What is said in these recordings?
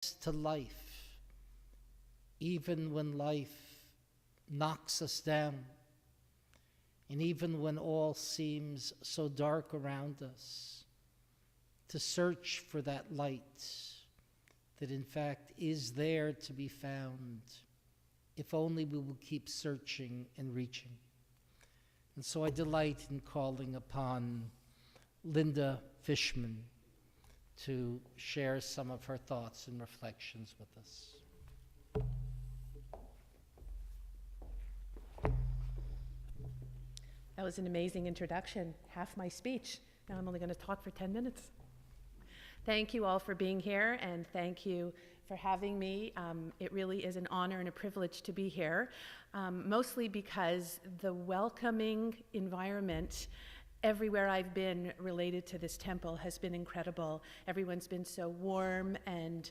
to life, even when life knocks us down, and even when all seems so dark around us, to search for that light that in fact is there to be found, if only we will keep searching and reaching. And so I delight in calling upon Lynda Fishman to share some of her thoughts and reflections with us. That was an amazing introduction, half my speech. Now I'm only going to talk for 10 minutes. Thank you all for being here, and thank you for having me. It really is an honor and a privilege to be here, mostly because the welcoming environment everywhere I've been related to this temple has been incredible. Everyone's been so warm, and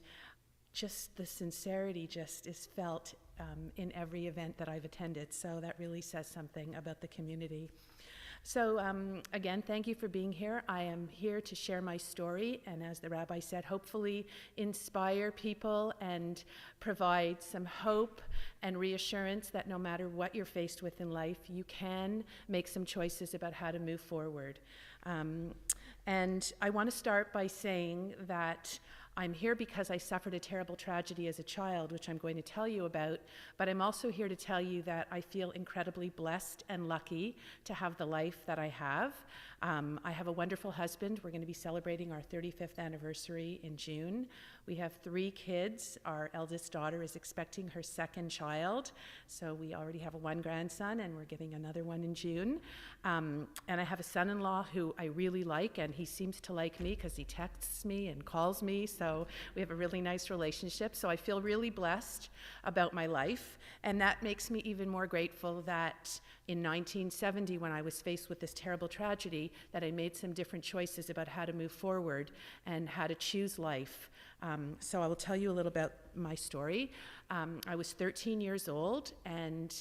just the sincerity just is felt in every event that I've attended. So that really says something about the community. So again, thank you for being here. I am here to share my story, and as the rabbi said, hopefully inspire people and provide some hope and reassurance that no matter what you're faced with in life, you can make some choices about how to move forward. And I want to start by saying that I'm here because I suffered a terrible tragedy as a child, which I'm going to tell you about, but I'm also here to tell you that I feel incredibly blessed and lucky to have the life that I have. I have a wonderful husband. We're going to be celebrating our 35th anniversary in June. We have 3 kids. Our eldest daughter is expecting her 2nd child, so we already have 1 grandson, and we're getting another one in June. And I have a son-in-law who I really like, and he seems to like me because he texts me and calls me, so we have a really nice relationship. So I feel really blessed about my life, and that makes me even more grateful that in 1970, when I was faced with this terrible tragedy, that I made some different choices about how to move forward and how to choose life. So I will tell you a little about my story. I was 13 years old, and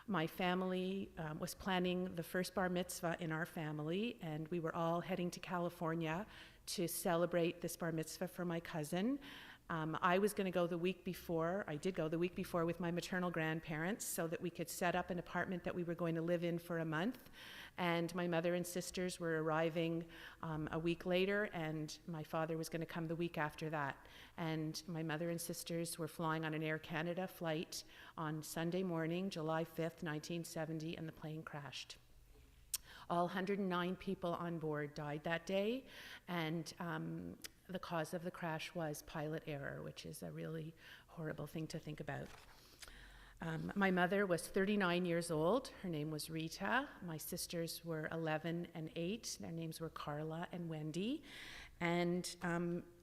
my family was planning the first bar mitzvah in our family, and we were all heading to California to celebrate this bar mitzvah for my cousin. I was going to go the week before. I did go the week before with my maternal grandparents so that we could set up an apartment that we were going to live in for a month. And my mother and sisters were arriving a week later, and my father was going to come the week after that. And my mother and sisters were flying on an Air Canada flight on Sunday morning, July 5th, 1970, and the plane crashed. All 109 people on board died that day, and the cause of the crash was pilot error, which is a really horrible thing to think about. My mother was 39 years old. Her name was Rita. My sisters were 11 and 8. Their names were Carla and Wendy. And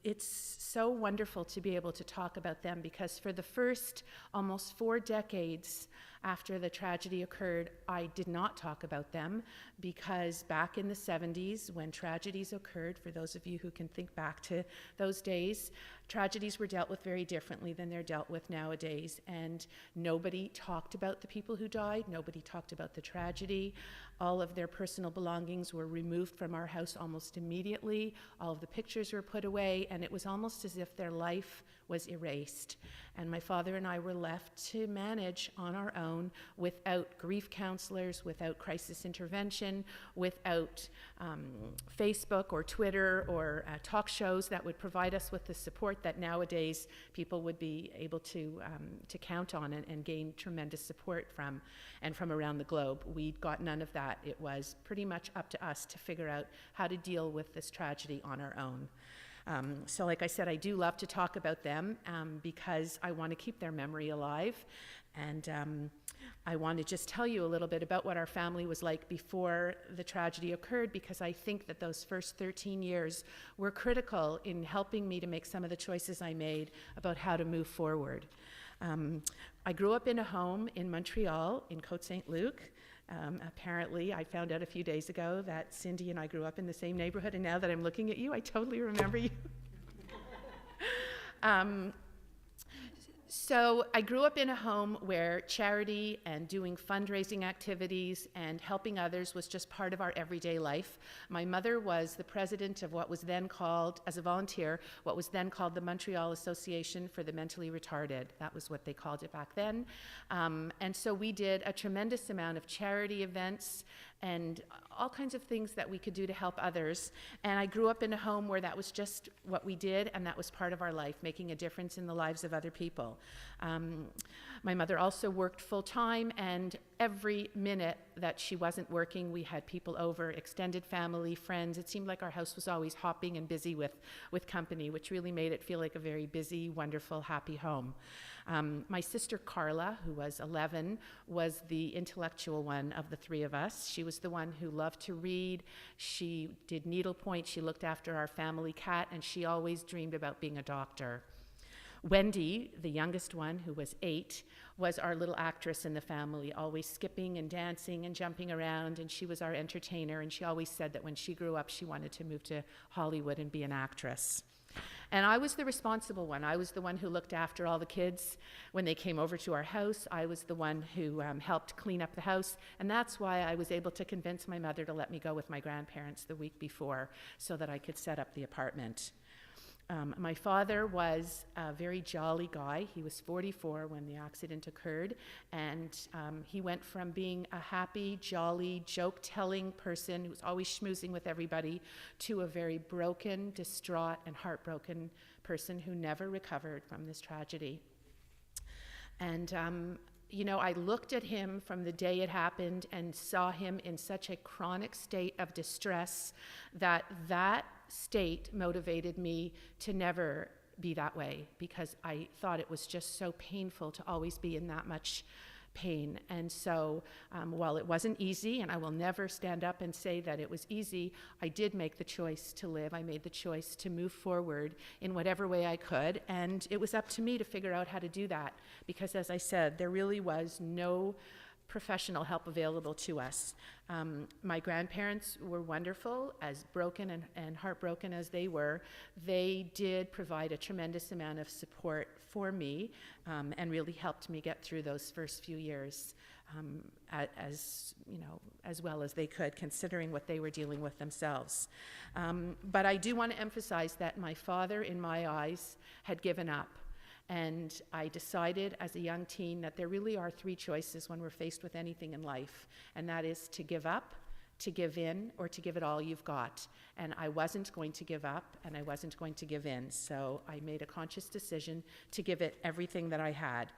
it's so wonderful to be able to talk about them, because for the first almost 4 decades after the tragedy occurred, I did not talk about them, because back in the 70s, when tragedies occurred, for those of you who can think back to those days, tragedies were dealt with very differently than they're dealt with nowadays. And nobody talked about the people who died. Nobody talked about the tragedy. All of their personal belongings were removed from our house almost immediately. All of the pictures were put away, and it was almost as if their life was erased. And my father and I were left to manage on our own without grief counselors, without crisis intervention, without Facebook or Twitter or talk shows that would provide us with the support that nowadays people would be able to count on and gain tremendous support from, and from around the globe. We got none of that. It was pretty much up to us to figure out how to deal with this tragedy on our own. So like I said, I do love to talk about them because I want to keep their memory alive. And I want to just tell you a little bit about what our family was like before the tragedy occurred, because I think that those first 13 years were critical in helping me to make some of the choices I made about how to move forward. I grew up in a home in Montreal, in Côte Saint-Luc. Apparently, I found out a few days ago that Cindy and I grew up in the same neighborhood, and now that I'm looking at you, I totally remember you. So I grew up in a home where charity and doing fundraising activities and helping others was just part of our everyday life. My mother was the president of what was then called, as a volunteer, what was then called the Montreal Association for the Mentally Retarded. That was what they called it back then. And so we did a tremendous amount of charity events and all kinds of things that we could do to help others. And I grew up in a home where that was just what we did, and that was part of our life, making a difference in the lives of other people. My mother also worked full-time, and every minute that she wasn't working, we had people over, extended family, friends. It seemed like our house was always hopping and busy with company, which really made it feel like a very busy, wonderful, happy home. My sister Carla, who was 11, was the intellectual one of the three of us. She was the one who loved to read. She did needlepoint. She looked after our family cat, and she always dreamed about being a doctor. Wendy, the youngest one, who was 8, was our little actress in the family, always skipping and dancing and jumping around, and she was our entertainer, and she always said that when she grew up, she wanted to move to Hollywood and be an actress. And I was the responsible one. I was the one who looked after all the kids when they came over to our house. I was the one who helped clean up the house, and that's why I was able to convince my mother to let me go with my grandparents the week before so that I could set up the apartment. My father was a very jolly guy. He was 44 when the accident occurred, and he went from being a happy, jolly, joke-telling person who was always schmoozing with everybody to a very broken, distraught, and heartbroken person who never recovered from this tragedy. And I looked at him from the day it happened and saw him in such a chronic state of distress that state motivated me to never be that way, because I thought it was just so painful to always be in that much pain. And so while it wasn't easy, and I will never stand up and say that it was easy, I did make the choice to live. I made the choice to move forward in whatever way I could, and it was up to me to figure out how to do that, because as I said, there really was no professional help available to us. My grandparents were wonderful, as broken and heartbroken as they were. They did provide a tremendous amount of support for me and really helped me get through those first few years as well as they could, considering what they were dealing with themselves. But I do want to emphasize that my father, in my eyes, had given up. And I decided as a young teen that there really are 3 choices when we're faced with anything in life, and that is to give up, to give in, or to give it all you've got. And I wasn't going to give up, and I wasn't going to give in, so I made a conscious decision to give it everything that I had.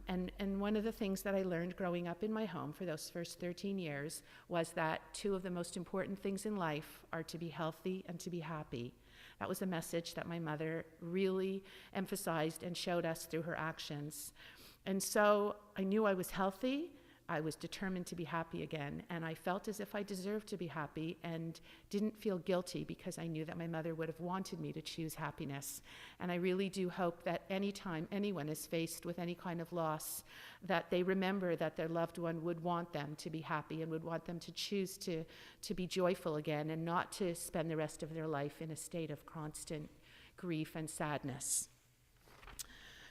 And one of the things that I learned growing up in my home for those first 13 years was that 2 of the most important things in life are to be healthy and to be happy. That was a message that my mother really emphasized and showed us through her actions. And so I knew I was healthy. I was determined to be happy again, and I felt as if I deserved to be happy and didn't feel guilty, because I knew that my mother would have wanted me to choose happiness. And I really do hope that anytime anyone is faced with any kind of loss, that they remember that their loved one would want them to be happy and would want them to choose to be joyful again, and not to spend the rest of their life in a state of constant grief and sadness.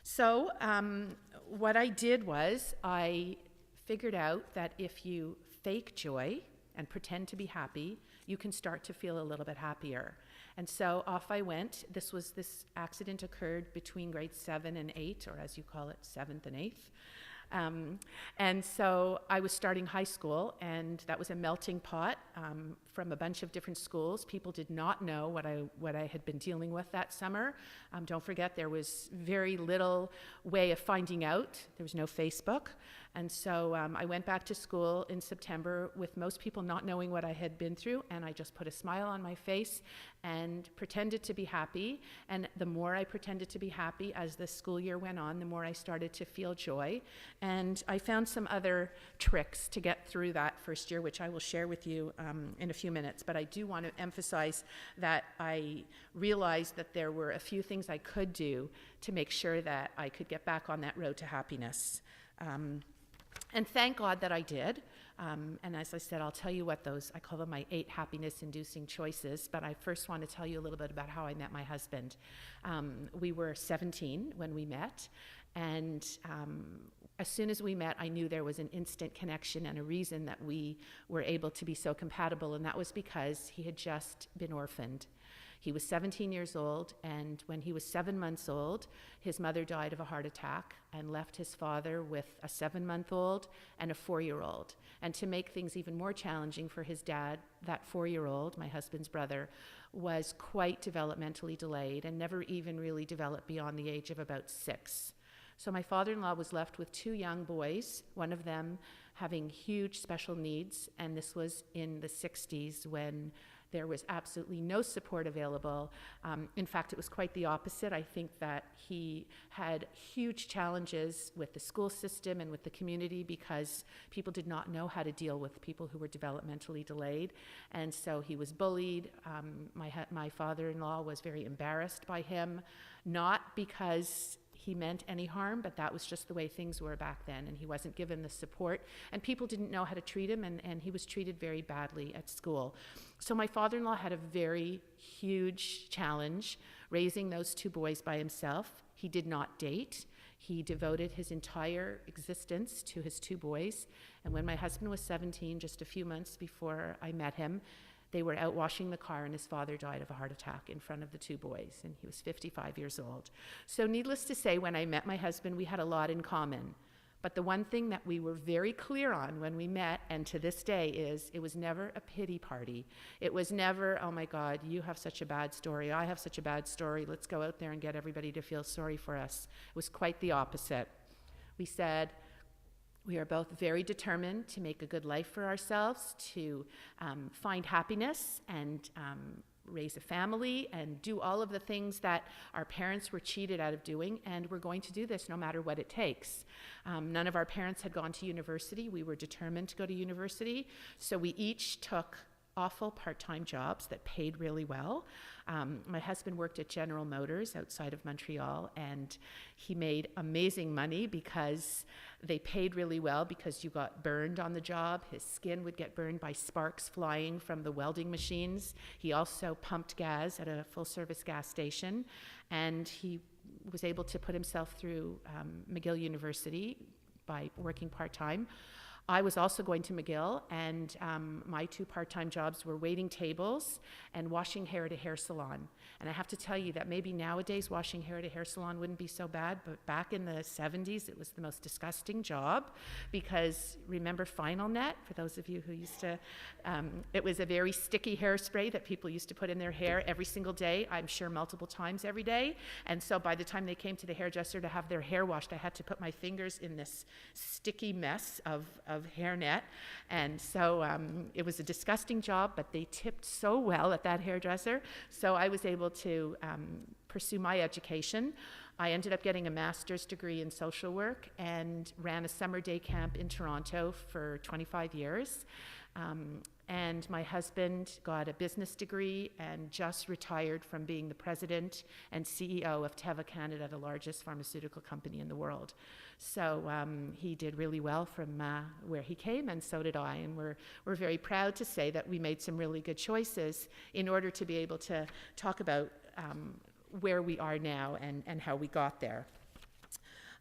So what I did was I figured out that if you fake joy and pretend to be happy, you can start to feel a little bit happier. And so off I went. This accident occurred between grades 7 and 8, or as you call it, 7th and 8th. And so I was starting high school, and that was a melting pot from a bunch of different schools. People did not know what I had been dealing with that summer. Don't forget, there was very little way of finding out. There was no Facebook. And so I went back to school in September with most people not knowing what I had been through, and I just put a smile on my face and pretended to be happy. And the more I pretended to be happy as the school year went on, the more I started to feel joy. And I found some other tricks to get through that first year, which I will share with you in a few minutes. But I do want to emphasize that I realized that there were a few things I could do to make sure that I could get back on that road to happiness. And thank God that I did. And as I said, I'll tell you what I call them my 8 happiness-inducing choices, but I first want to tell you a little bit about how I met my husband. We were 17 when we met, and as soon as we met, I knew there was an instant connection and a reason that we were able to be so compatible, and that was because he had just been orphaned. He was 17 years old, and when he was 7 months old, his mother died of a heart attack and left his father with a 7-month-old and a 4-year-old. And to make things even more challenging for his dad, that 4-year-old, my husband's brother, was quite developmentally delayed and never even really developed beyond the age of about 6. So my father-in-law was left with 2 young boys, one of them having huge special needs, and this was in the 60s when there was absolutely no support available. In fact, it was quite the opposite. I think that he had huge challenges with the school system and with the community because people did not know how to deal with people who were developmentally delayed. And so he was bullied. My father-in-law was very embarrassed by him, not because he meant any harm, but that was just the way things were back then, and he wasn't given the support, and people didn't know how to treat him, and he was treated very badly at school. So my father-in-law had a very huge challenge raising those 2 boys by himself. He did not date. He devoted his entire existence to his 2 boys, and when my husband was 17, just a few months before I met him, they were out washing the car, and his father died of a heart attack in front of the 2 boys, and he was 55 years old. So needless to say, when I met my husband, we had a lot in common. But the one thing that we were very clear on when we met, and to this day, is it was never a pity party. It was never, oh my God, you have such a bad story, I have such a bad story, let's go out there and get everybody to feel sorry for us. It was quite the opposite. We said, we are both very determined to make a good life for ourselves, to find happiness and raise a family and do all of the things that our parents were cheated out of doing, and we're going to do this no matter what it takes. None of our parents had gone to university. We were determined to go to university, so we each took awful part-time jobs that paid really well. My husband worked at General Motors outside of Montreal, and he made amazing money because they paid really well because you got burned on the job. His skin would get burned by sparks flying from the welding machines. He also pumped gas at a full-service gas station, and he was able to put himself through McGill University by working part-time. I was also going to McGill, and my 2 part-time jobs were waiting tables and washing hair at a hair salon. And I have to tell you that maybe nowadays washing hair at a hair salon wouldn't be so bad, but back in the 70s, it was the most disgusting job because remember Final Net, for those of you who used to, it was a very sticky hairspray that people used to put in their hair every single day, I'm sure multiple times every day. And so by the time they came to the hairdresser to have their hair washed, I had to put my fingers in this sticky mess of hairnet. And so it was a disgusting job, but they tipped so well at that hairdresser. So I was able to pursue my education. I ended up getting a master's degree in social work and ran a summer day camp in Toronto for 25 years. And my husband got a business degree and just retired from being the president and CEO of Teva Canada, the largest pharmaceutical company in the world. So he did really well from where he came, and so did I. And we're very proud to say that we made some really good choices in order to be able to talk about where we are now and how we got there.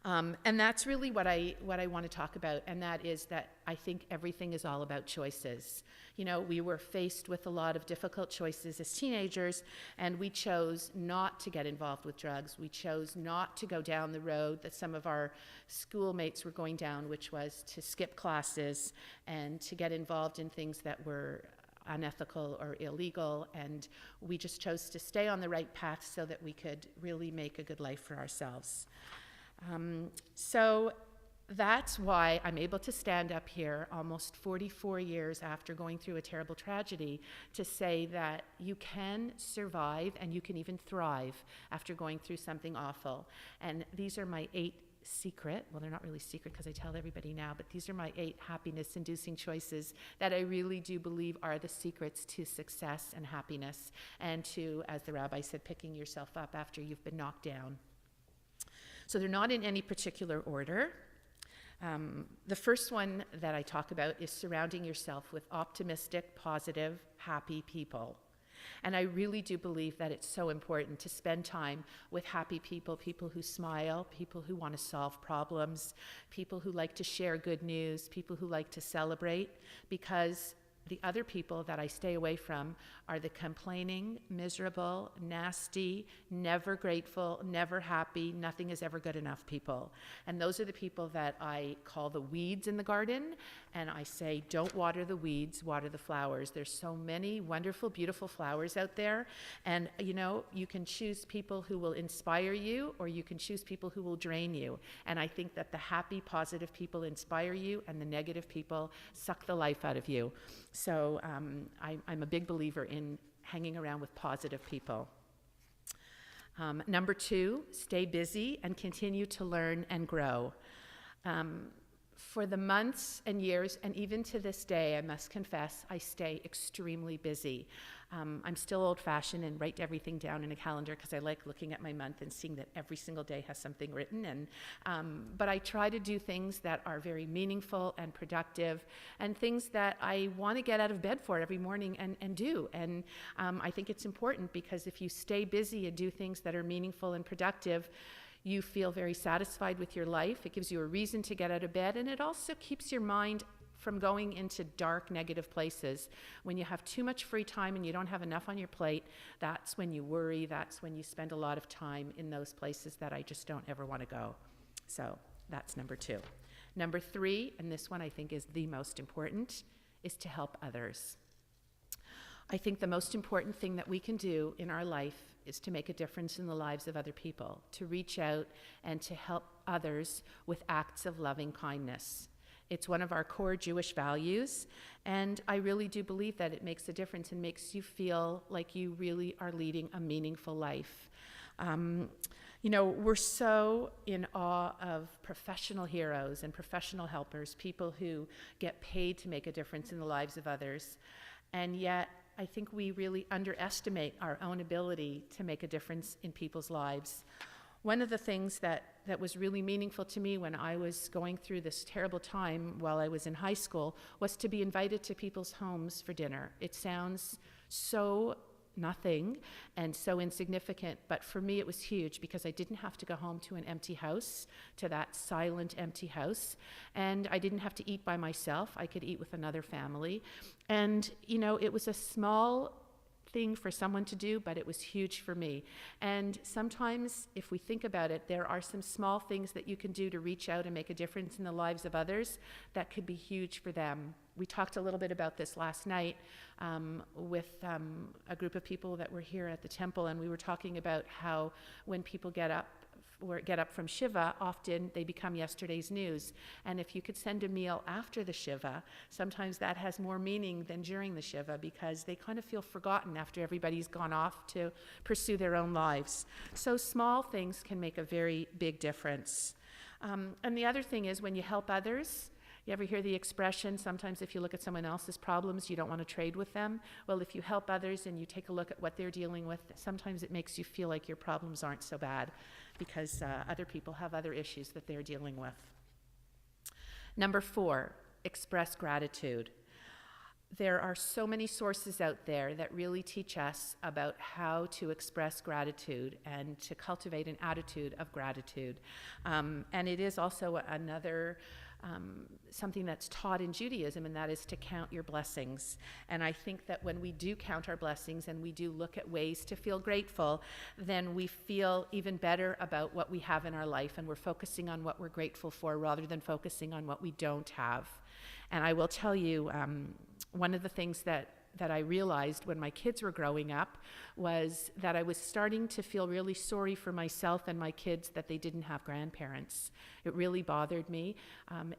And that's really what I want to talk about, and that is that I think everything is all about choices. You know, we were faced with a lot of difficult choices as teenagers, and we chose not to get involved with drugs. We chose not to go down the road that some of our schoolmates were going down, which was to skip classes and to get involved in things that were unethical or illegal, and we just chose to stay on the right path so that we could really make a good life for ourselves. So that's why I'm able to stand up here almost 44 years after going through a terrible tragedy to say that you can survive and you can even thrive after going through something awful. And these are my 8 secret, well, they're not really secret because I tell everybody now, but these are my 8 happiness-inducing choices that I really do believe are the secrets to success and happiness and to, as the rabbi said, picking yourself up after you've been knocked down. So they're not in any particular order. The first one that I talk about is surrounding yourself with optimistic, positive, happy people. And I really do believe that it's so important to spend time with happy people, people who smile, people who want to solve problems, people who like to share good news, people who like to celebrate, because the other people that I stay away from are the complaining, miserable, nasty, never grateful, never happy, nothing is ever good enough people. And those are the people that I call the weeds in the garden, and I say, don't water the weeds, water the flowers. There's so many wonderful, beautiful flowers out there, and you can choose people who will inspire you, or you can choose people who will drain you. And I think that the happy, positive people inspire you, and the negative people suck the life out of you. So I'm a big believer in hanging around with positive people. Number 2, stay busy and continue to learn and grow. For the months and years, and even to this day, I must confess, I stay extremely busy. I'm still old-fashioned and write everything down in a calendar because I like looking at my month and seeing that every single day has something written. But I try to do things that are very meaningful and productive, and things that I want to get out of bed for every morning and do. And I think it's important, because if you stay busy and do things that are meaningful and productive, you feel very satisfied with your life. It gives you a reason to get out of bed, and it also keeps your mind from going into dark, negative places. When you have too much free time and you don't have enough on your plate, that's when you worry, that's when you spend a lot of time in those places that I just don't ever want to go. So that's number 2. Number 3, and this one I think is the most important, is to help others. I think the most important thing that we can do in our life is to make a difference in the lives of other people, to reach out and to help others with acts of loving kindness. It's one of our core Jewish values, and I really do believe that it makes a difference and makes you feel like you really are leading a meaningful life. We're so in awe of professional heroes and professional helpers, people who get paid to make a difference in the lives of others, and yet I think we really underestimate our own ability to make a difference in people's lives. One of the things that was really meaningful to me when I was going through this terrible time while I was in high school was to be invited to people's homes for dinner. It sounds so nothing and so insignificant, but for me it was huge, because I didn't have to go home to an empty house, to that silent empty house, and I didn't have to eat by myself. I could eat with another family, and it was a small thing for someone to do, but it was huge for me. And sometimes, if we think about it, there are some small things that you can do to reach out and make a difference in the lives of others that could be huge for them. We talked a little bit about this last night with a group of people that were here at the temple, and we were talking about how when people get up from Shiva, often they become yesterday's news. And if you could send a meal after the Shiva, sometimes that has more meaning than during the Shiva, because they kind of feel forgotten after everybody's gone off to pursue their own lives. So small things can make a very big difference. And the other thing is, when you help others, you ever hear the expression, sometimes if you look at someone else's problems, you don't want to trade with them? Well, if you help others and you take a look at what they're dealing with, sometimes it makes you feel like your problems aren't so bad, because other people have other issues that they're dealing with. Number 4, express gratitude. There are so many sources out there that really teach us about how to express gratitude and to cultivate an attitude of gratitude. And it is also another something that's taught in Judaism, and that is to count your blessings. And I think that when we do count our blessings and we do look at ways to feel grateful, then we feel even better about what we have in our life, and we're focusing on what we're grateful for rather than focusing on what we don't have. And I will tell you, one of the things that I realized when my kids were growing up was that I was starting to feel really sorry for myself and my kids that they didn't have grandparents. It really bothered me.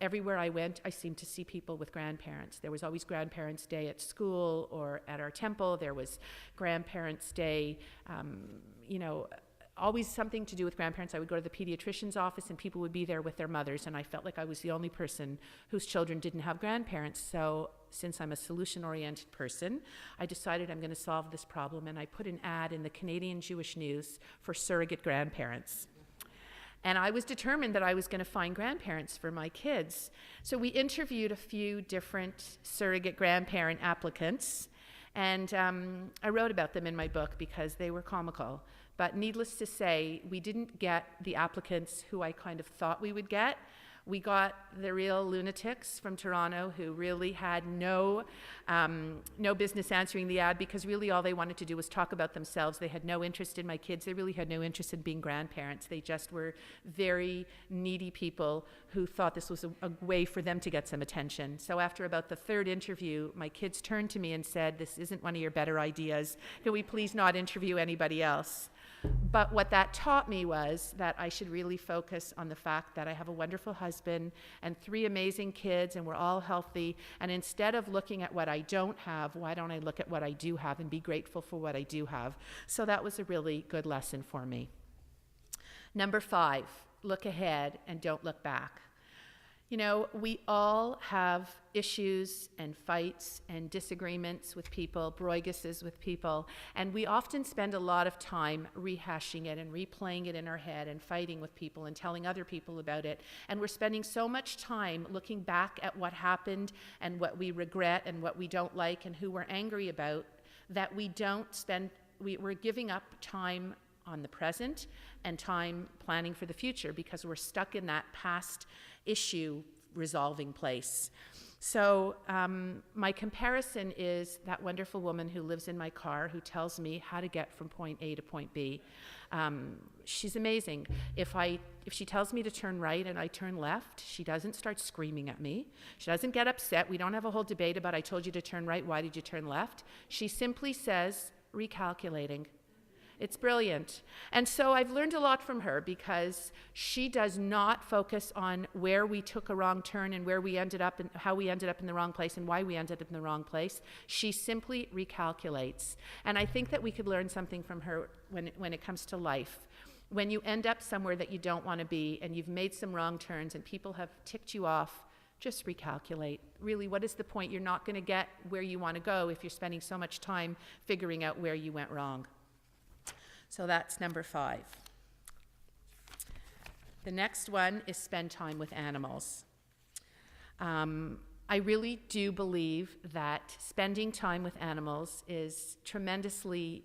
Everywhere I went, I seemed to see people with grandparents. There was always Grandparents' Day at school or at our temple. There was Grandparents' Day, always something to do with grandparents. I would go to the pediatrician's office and people would be there with their mothers, and I felt like I was the only person whose children didn't have grandparents. So since I'm a solution-oriented person, I decided I'm going to solve this problem, and I put an ad in the Canadian Jewish News for surrogate grandparents. And I was determined that I was going to find grandparents for my kids. So we interviewed a few different surrogate grandparent applicants, and I wrote about them in my book because they were comical. But needless to say, we didn't get the applicants who I kind of thought we would get. We got the real lunatics from Toronto who really had no business answering the ad, because really all they wanted to do was talk about themselves. They had no interest in my kids. They really had no interest in being grandparents. They just were very needy people who thought this was a way for them to get some attention. So after about the third interview, my kids turned to me and said, "This isn't one of your better ideas. Can we please not interview anybody else?" But what that taught me was that I should really focus on the fact that I have a wonderful husband and 3 amazing kids, and we're all healthy. And instead of looking at what I don't have, why don't I look at what I do have and be grateful for what I do have? So that was a really good lesson for me. Number 5, look ahead and don't look back. You know, we all have issues and fights and disagreements with people, broiguses with people, and we often spend a lot of time rehashing it and replaying it in our head and fighting with people and telling other people about it. And we're spending so much time looking back at what happened and what we regret and what we don't like and who we're angry about, that we're giving up time on the present and time planning for the future, because we're stuck in that past issue resolving place. So my comparison is that wonderful woman who lives in my car who tells me how to get from point A to point B. She's amazing. If she tells me to turn right and I turn left, she doesn't start screaming at me. She doesn't get upset. We don't have a whole debate about, "I told you to turn right, why did you turn left?" She simply says, "Recalculating." It's brilliant. And so I've learned a lot from her, because she does not focus on where we took a wrong turn and where we ended up and how we ended up in the wrong place and why we ended up in the wrong place. She simply recalculates. And I think that we could learn something from her when it comes to life. When you end up somewhere that you don't want to be and you've made some wrong turns and people have ticked you off, just recalculate. Really, what is the point? You're not going to get where you want to go if you're spending so much time figuring out where you went wrong. So that's number 5. The next one is spend time with animals. I really do believe that spending time with animals is tremendously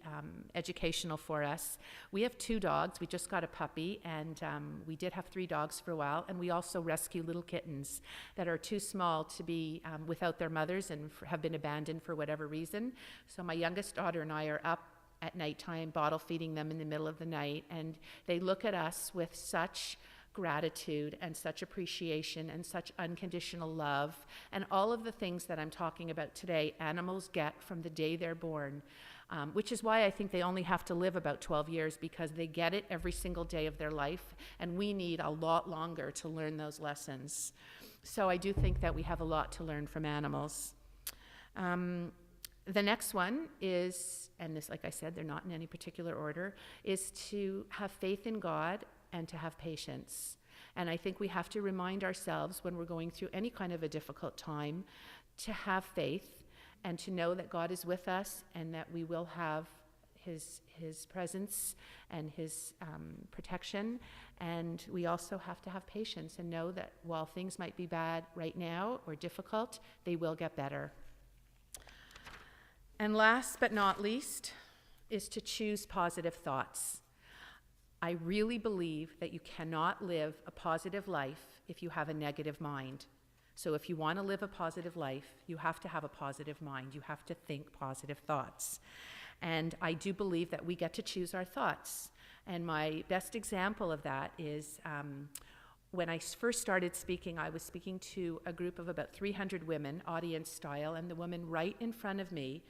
educational for us. We have 2 dogs. We just got a puppy, and we did have 3 dogs for a while, and we also rescue little kittens that are too small to be without their mothers and have been abandoned for whatever reason. So my youngest daughter and I are up at nighttime, bottle feeding them in the middle of the night, and they look at us with such gratitude and such appreciation and such unconditional love, and all of the things that I'm talking about today, animals get from the day they're born, which is why I think they only have to live about 12 years, because they get it every single day of their life, and we need a lot longer to learn those lessons. So I do think that we have a lot to learn from animals. The next one is, and this, like I said, they're not in any particular order, is to have faith in God and to have patience. And I think we have to remind ourselves when we're going through any kind of a difficult time to have faith and to know that God is with us and that we will have his presence and his protection. And we also have to have patience and know that while things might be bad right now or difficult, they will get better. And last but not least is to choose positive thoughts. I really believe that you cannot live a positive life if you have a negative mind. So if you want to live a positive life, you have to have a positive mind. You have to think positive thoughts. And I do believe that we get to choose our thoughts. And my best example of that is when I first started speaking, I was speaking to a group of about 300 women, audience style, and the woman right in front of me,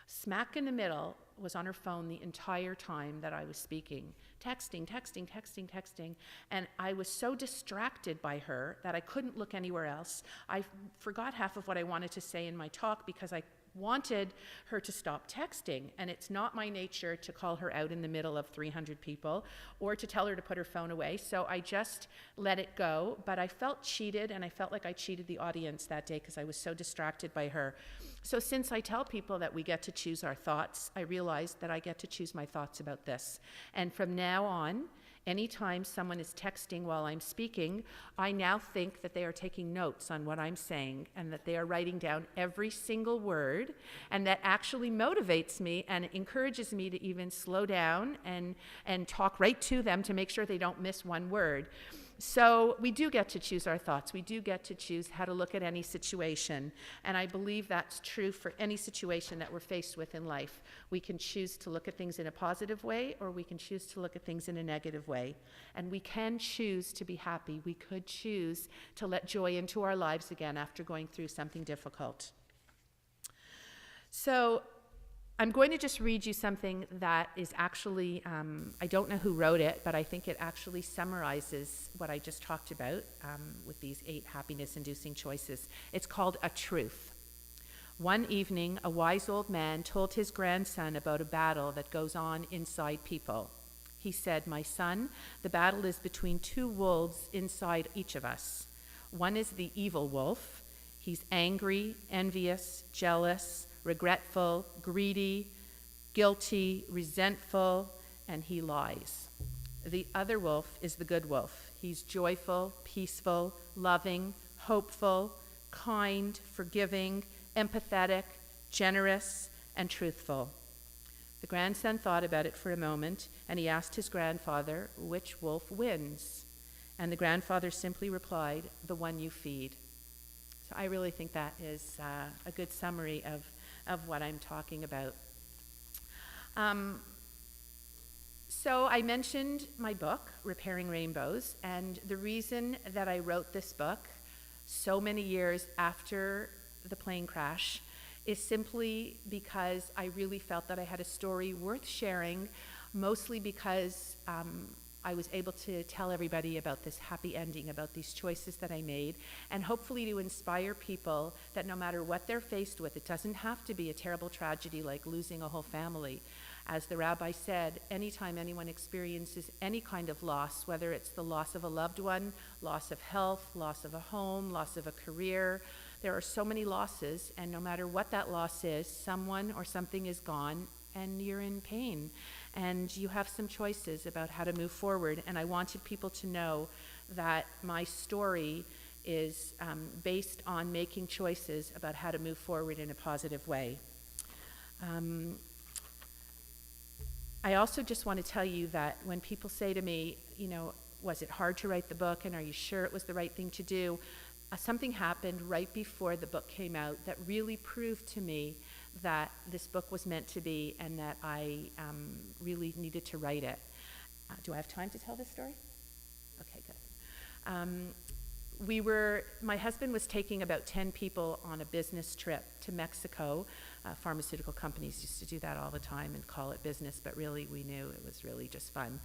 smack in the middle, was on her phone the entire time that I was speaking, texting. And I was so distracted by her that I couldn't look anywhere else. I forgot half of what I wanted to say in my talk because I wanted her to stop texting, and it's not my nature to call her out in the middle of 300 people or to tell her to put her phone away, so I just let it go. But I felt cheated, and I felt like I cheated the audience that day because I was so distracted by her. So since I tell people that we get to choose our thoughts, I realized that I get to choose my thoughts about this. And from now on, Anytime someone is texting while I'm speaking, I now think that they are taking notes on what I'm saying and that they are writing down every single word, and that actually motivates me and encourages me to even slow down and talk right to them to make sure they don't miss one word. So we do get to choose our thoughts. We do get to choose how to look at any situation. And I believe that's true for any situation that we're faced with in life. We can choose to look at things in a positive way, or we can choose to look at things in a negative way. And we can choose to be happy. We could choose to let joy into our lives again after going through something difficult. So I'm going to just read you something that is actually, I don't know who wrote it, but I think it actually summarizes what I just talked about with these 8 happiness-inducing choices. It's called A Truth. One evening, a wise old man told his grandson about a battle that goes on inside people. He said, "My son, the battle is between 2 wolves inside each of us. One is the evil wolf. He's angry, envious, jealous, regretful, greedy, guilty, resentful, and he lies. The other wolf is the good wolf. He's joyful, peaceful, loving, hopeful, kind, forgiving, empathetic, generous, and truthful." The grandson thought about it for a moment, and he asked his grandfather, "Which wolf wins?" And the grandfather simply replied, "The one you feed." So I really think that is a good summary of what I'm talking about. So I mentioned my book, Repairing Rainbows, and the reason that I wrote this book so many years after the plane crash is simply because I really felt that I had a story worth sharing, mostly because I was able to tell everybody about this happy ending, about these choices that I made, and hopefully to inspire people that no matter what they're faced with, it doesn't have to be a terrible tragedy like losing a whole family. As the rabbi said, anytime anyone experiences any kind of loss, whether it's the loss of a loved one, loss of health, loss of a home, loss of a career, there are so many losses, and no matter what that loss is, someone or something is gone, and you're in pain. And you have some choices about how to move forward. And I wanted people to know that my story is based on making choices about how to move forward in a positive way. I also just want to tell you that when people say to me, was it hard to write the book, and are you sure it was the right thing to do? Something happened right before the book came out that really proved to me that this book was meant to be, and that I really needed to write it. Do I have time to tell this story? Okay, good. My husband was taking about 10 people on a business trip to Mexico. Pharmaceutical companies used to do that all the time and call it business, but really we knew it was really just fun.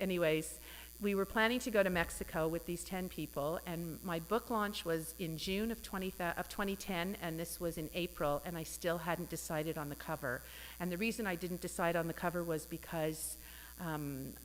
Anyways, we were planning to go to Mexico with these 10 people, and my book launch was in June of 2010, and this was in April, and I still hadn't decided on the cover. And the reason I didn't decide on the cover was because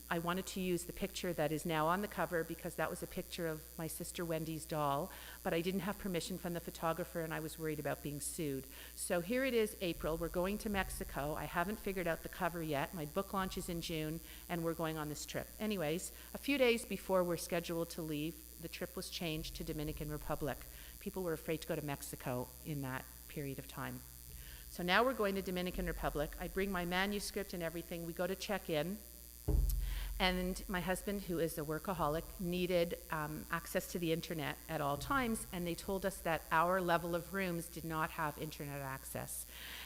I wanted to use the picture that is now on the cover, because that was a picture of my sister Wendy's doll, but I didn't have permission from the photographer, and I was worried about being sued. So here it is, April. We're going to Mexico. I haven't figured out the cover yet. My book launch is in June, and we're going on this trip. Anyways, a few days before we're scheduled to leave, the trip was changed to Dominican Republic. People were afraid to go to Mexico in that period of time. So now we're going to Dominican Republic. I bring my manuscript and everything. We go to check in. And my husband, who is a workaholic, needed access to the internet at all times, and they told us that our level of rooms did not have internet access.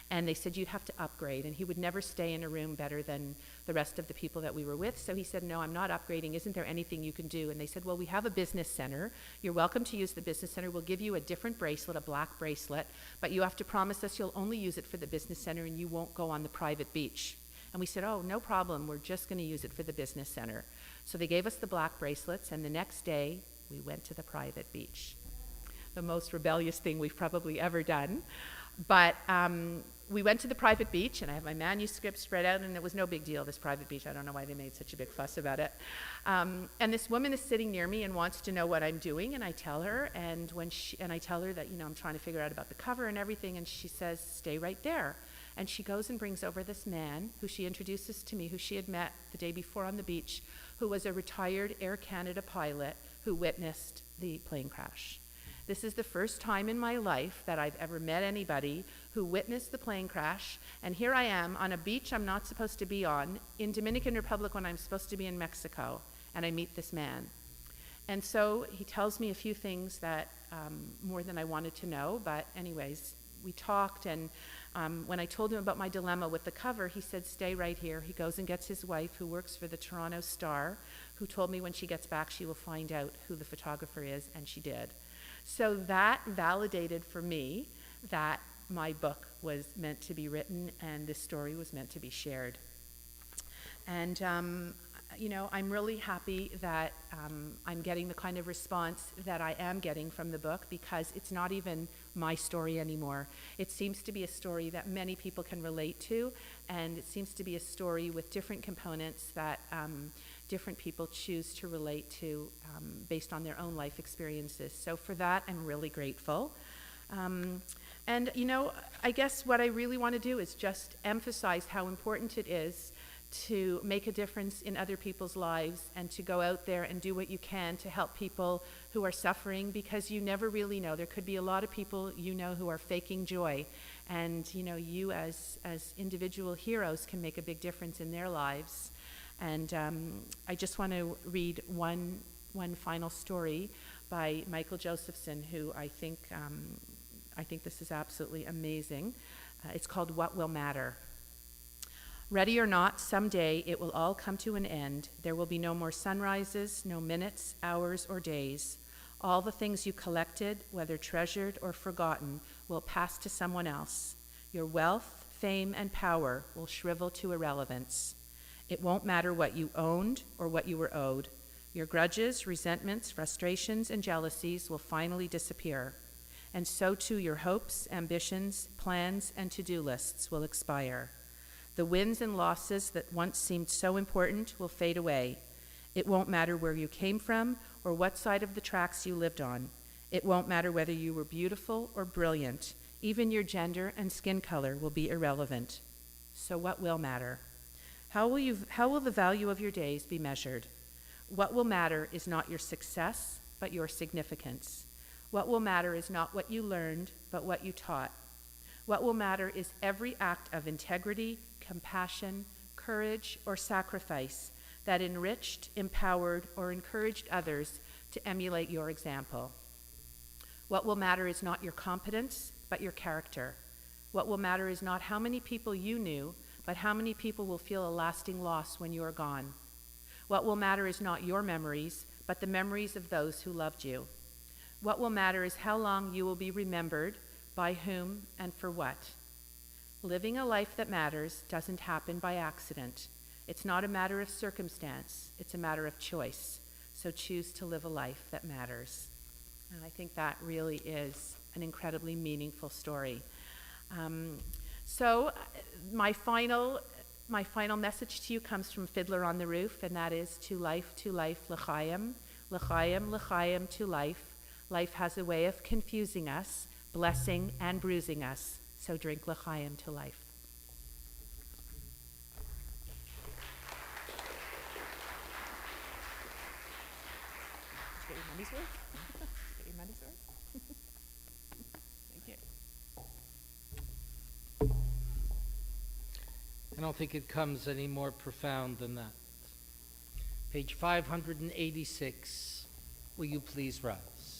And they said you'd have to upgrade, and he would never stay in a room better than the rest of the people that we were with. So he said, "No, I'm not upgrading. Isn't there anything you can do?" And they said, "Well, we have a business center. You're welcome to use the business center. We'll give you a different bracelet, a black bracelet, but you have to promise us you'll only use it for the business center and you won't go on the private beach." And we said, "Oh, no problem. We're just going to use it for the business center." So they gave us the black bracelets, and the next day we went to the private beach. The most rebellious thing we've probably ever done. But we went to the private beach, and I have my manuscript spread out, and it was no big deal, this private beach. I don't know why they made such a big fuss about it. And this woman is sitting near me and wants to know what I'm doing, and I tell her, and I tell her that, I'm trying to figure out about the cover and everything, and she says, "Stay right there." And she goes and brings over this man who she introduces to me, who she had met the day before on the beach, who was a retired Air Canada pilot who witnessed the plane crash. This is the first time in my life that I've ever met anybody who witnessed the plane crash, and here I am on a beach I'm not supposed to be on, in Dominican Republic when I'm supposed to be in Mexico, and I meet this man. And so he tells me a few things that more than I wanted to know, but anyways, we talked, and when I told him about my dilemma with the cover, he said, stay right here. He goes and gets his wife, who works for the Toronto Star, who told me when she gets back she will find out who the photographer is, and she did. So that validated for me that my book was meant to be written and this story was meant to be shared. And I'm really happy that I'm getting the kind of response that I am getting from the book, because it's not even my story anymore. It seems to be a story that many people can relate to, and it seems to be a story with different components that different people choose to relate to based on their own life experiences. So for that, I'm really grateful. I guess what I really want to do is just emphasize how important it is to make a difference in other people's lives and to go out there and do what you can to help people who are suffering, because you never really know. There could be a lot of people who are faking joy, and you as individual heroes can make a big difference in their lives. And I just want to read one final story by Michael Josephson, who I think this is absolutely amazing. It's called What Will Matter. Ready or not, someday it will all come to an end. There will be no more sunrises, no minutes, hours, or days. All the things you collected, whether treasured or forgotten, will pass to someone else. Your wealth, fame, and power will shrivel to irrelevance. It won't matter what you owned or what you were owed. Your grudges, resentments, frustrations, and jealousies will finally disappear. And so too your hopes, ambitions, plans, and to-do lists will expire. The wins and losses that once seemed so important will fade away. It won't matter where you came from or what side of the tracks you lived on. It won't matter whether you were beautiful or brilliant. Even your gender and skin color will be irrelevant. So what will matter? How will the value of your days be measured? What will matter is not your success, but your significance. What will matter is not what you learned, but what you taught. What will matter is every act of integrity, compassion, courage, or sacrifice that enriched, empowered, or encouraged others to emulate your example. What will matter is not your competence, but your character. What will matter is not how many people you knew, but how many people will feel a lasting loss when you are gone. What will matter is not your memories, but the memories of those who loved you. What will matter is how long you will be remembered, by whom, and for what. Living a life that matters doesn't happen by accident. It's not a matter of circumstance, it's a matter of choice. So choose to live a life that matters. And I think that really is an incredibly meaningful story. So my final message to you comes from Fiddler on the Roof, and that is to life, l'chaim, l'chaim, l'chaim, to life. Life has a way of confusing us, blessing and bruising us. So drink l'chaim to life. Get your money's worth? Get your money's worth? Thank you. I don't think it comes any more profound than that. Page 586. Will you please rise?